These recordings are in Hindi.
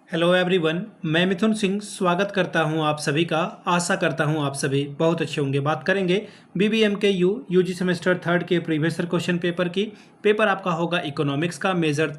हेलो एवरीवन, मैं मिथुन सिंह स्वागत करता हूं आप सभी का। आशा करता हूं आप सभी बहुत अच्छे होंगे। बात करेंगे BBMKU यूजी सेमेस्टर थर्ड के प्रीवियस क्वेश्चन पेपर की। पेपर आपका होगा इकोनॉमिक्स का, मेजर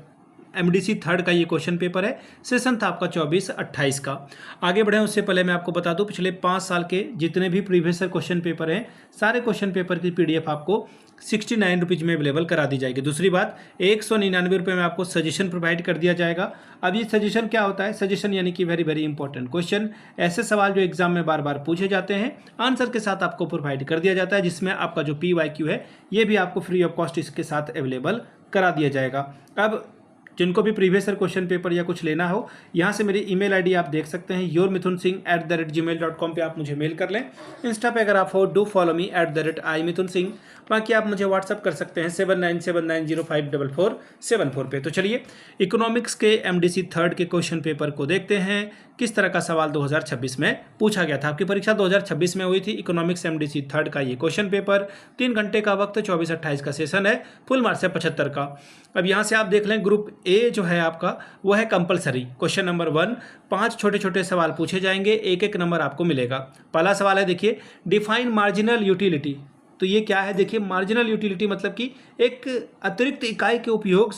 MDC थर्ड का ये क्वेश्चन पेपर है। सेशन था आपका 24-28 का। आगे बढ़े उससे पहले मैं आपको बता दूं, पिछले 5 साल के जितने भी प्रीवियस क्वेश्चन पेपर हैं, सारे क्वेश्चन पेपर की PDF आपको 69 रुपीज़ में अवेलेबल करा दी जाएगी। दूसरी बात, 199 रुपये में आपको सजेशन प्रोवाइड कर दिया जाएगा। अब ये सजेशन क्या होता है? सजेशन यानी कि वेरी वेरी इंपॉर्टेंट क्वेश्चन, ऐसे सवाल जो एग्जाम में बार बार पूछे जाते हैं, आंसर के साथ आपको प्रोवाइड कर दिया जाता है, जिसमें आपका जो PYQ है ये भी आपको फ्री ऑफ कॉस्ट इसके साथ अवेलेबल करा दिया जाएगा। अब जिनको भी प्रीवियस ईयर क्वेश्चन पेपर या कुछ लेना हो, यहाँ से मेरी email ID आप देख सकते हैं, yourmithunSingh@gmail.com पे आप मुझे मेल कर लें। इंस्टा पे अगर आप हो, डू फॉलो मी @imithunSingh। बाकी आप मुझे व्हाट्सअप कर सकते हैं 7979054474 पे। तो चलिए इकोनॉमिक्स के MDC थर्ड के क्वेश्चन पेपर को देखते हैं, किस तरह का सवाल 2026 में पूछा गया था। आपकी परीक्षा 2026 में हुई थी। इकोनॉमिक्स MDC थर्ड का ये क्वेश्चन पेपर, 3 घंटे का वक्त, 24-28 का सेशन है, फुल मार्क्स है 75 का। अब यहाँ से आप देख लें, ग्रुप ए जो है आपका वो है कंपलसरी। क्वेश्चन नंबर 1, 5 छोटे छोटे सवाल पूछे जाएंगे, एक एक नंबर आपको मिलेगा। पहला सवाल है, देखिए, डिफाइन मार्जिनल यूटिलिटी। तो ये क्या है? देखिए, मार्जिनल यूटिलिटी मतलब कि एक अतिरिक्त इकाई के उपभोग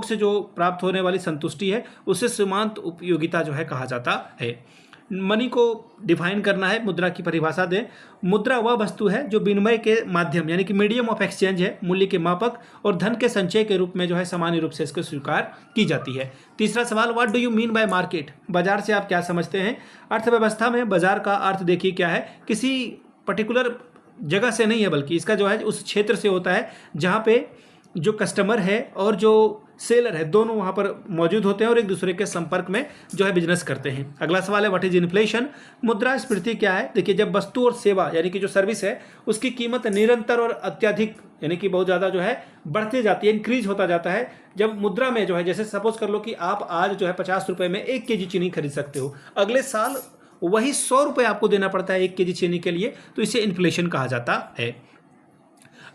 से जो प्राप्त होने वाली संतुष्टि है, उसे सीमांत उपयोगिता जो है कहा जाता है। मनी को डिफाइन करना है, मुद्रा की परिभाषा दें। मुद्रा वह वस्तु है जो विनिमय के माध्यम यानी कि मीडियम ऑफ एक्सचेंज है, मूल्य के मापक और धन के संचय के रूप में जो है सामान्य रूप से इसको स्वीकार की जाती है। तीसरा सवाल, what do you mean by market? बाजार से आप क्या समझते हैं? अर्थव्यवस्था में बाजार का अर्थ देखिए क्या है, किसी पर्टिकुलर जगह से नहीं है, बल्कि इसका जो है उस क्षेत्र से होता है जहाँ पे जो कस्टमर है और जो सेलर है दोनों वहाँ पर मौजूद होते हैं और एक दूसरे के संपर्क में जो है बिजनेस करते हैं। अगला सवाल है, व्हाट इज इन्फ्लेशन? मुद्रास्फीति क्या है? देखिए, जब वस्तु और सेवा यानी कि जो सर्विस है उसकी कीमत निरंतर और अत्यधिक यानी कि बहुत ज़्यादा जो है बढ़ती जाती है, इंक्रीज होता जाता है। जब मुद्रा में जो है, जैसे सपोज कर लो कि आप आज जो है 50 रुपये में 1 kg चीनी खरीद सकते हो, अगले साल वही 100 रुपये आपको देना पड़ता है 1 kg चीनी के लिए, तो इसे इन्फ्लेशन कहा जाता है।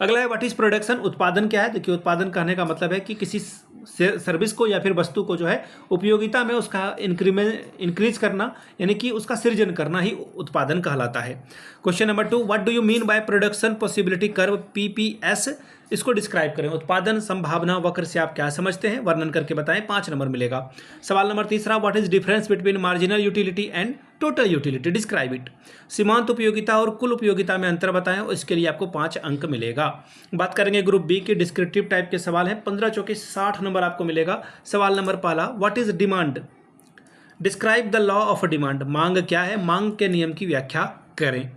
अगला है, व्हाट इज प्रोडक्शन? उत्पादन क्या है? देखिए, उत्पादन कहने का मतलब है कि किसी सर्विस को या फिर वस्तु को जो है उपयोगिता में उसका इंक्रीज करना यानी कि उसका सृजन करना ही उत्पादन कहलाता है। Question number 2, what do you mean by production possibility curve PPS? इसको डिस्क्राइब करें। उत्पादन संभावना वक्र से आप क्या समझते हैं? वर्णन करके बताएं, 5 नंबर मिलेगा। सवाल number 3, what is difference between marginal utility and total utility? Describe it. सीमांत उपयोगिता और कुल उपयोगिता में अंतर बताएं और इसके लिए आपको 5 अंक मिलेगा। बात करेंगे ग्रुप बी के, डिस्क्रिप्टिव टाइप के सवाल हैं, 15 चौके 60 नंबर आपको मिलेगा। सवाल नंबर पहला, what is demand? Describe the law of demand. मांग क्या है? मांग के नियम की व्याख्या करें।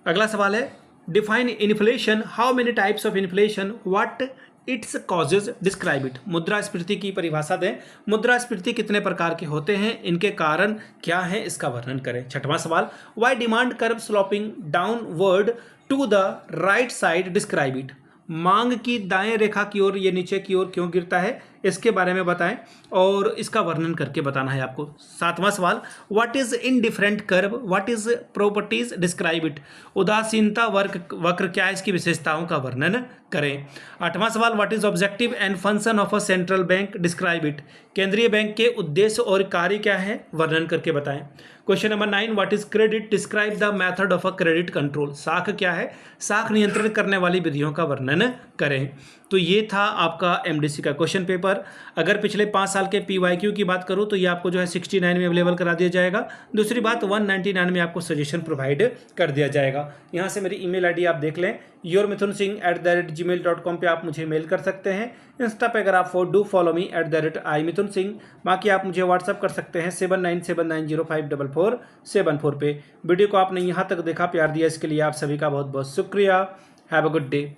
अगला सवाल है, define inflation. How many types of inflation? What its causes? Describe it. मुद्रास्फीति की परिभाषा दें। मुद्रास्फीति कितने प्रकार के होते हैं? इनके कारण क्या है? इसका वर्णन करें। छठवां सवाल, why demand curve sloping downward to the right side? Describe it. मांग की दाएं रेखा की ओर ये नीचे की ओर क्यों गिरता है, इसके बारे में बताएं और इसका वर्णन करके बताना है आपको। 7वां सवाल, what is indifferent curve? What is properties? Describe it. उदासीनता वक्र क्या है? इसकी विशेषताओं का वर्णन करें। 8वां सवाल, what is objective and function of a central bank? Describe it. केंद्रीय बैंक के उद्देश्य और कार्य क्या है? वर्णन करके बताएं। Question number 9, what is credit? Describe the method of a credit control. साख क्या है? साख नियंत्रण करने वाली विधियों का वर्णन करें। तो ये था आपका MDC का क्वेश्चन पेपर। अगर पिछले 5 साल के PYQ की बात करूँ तो ये आपको जो है 69 में अवेलेबल करा दिया जाएगा। दूसरी बात, 199 में आपको सजेशन प्रोवाइड कर दिया जाएगा। यहाँ से मेरी email ID आप देख लें, yourmithunSingh@gmail.com पे आप मुझे मेल कर सकते हैं। इंस्टा पे अगर आप डू फॉलो मी @imithunSingh। बाकी आप मुझे व्हाट्सअप कर सकते हैं 7979054474 पे। वीडियो को आपने यहाँ तक देखा, प्यार दिया, इसके लिए आप सभी का बहुत बहुत शुक्रिया। Have a good day.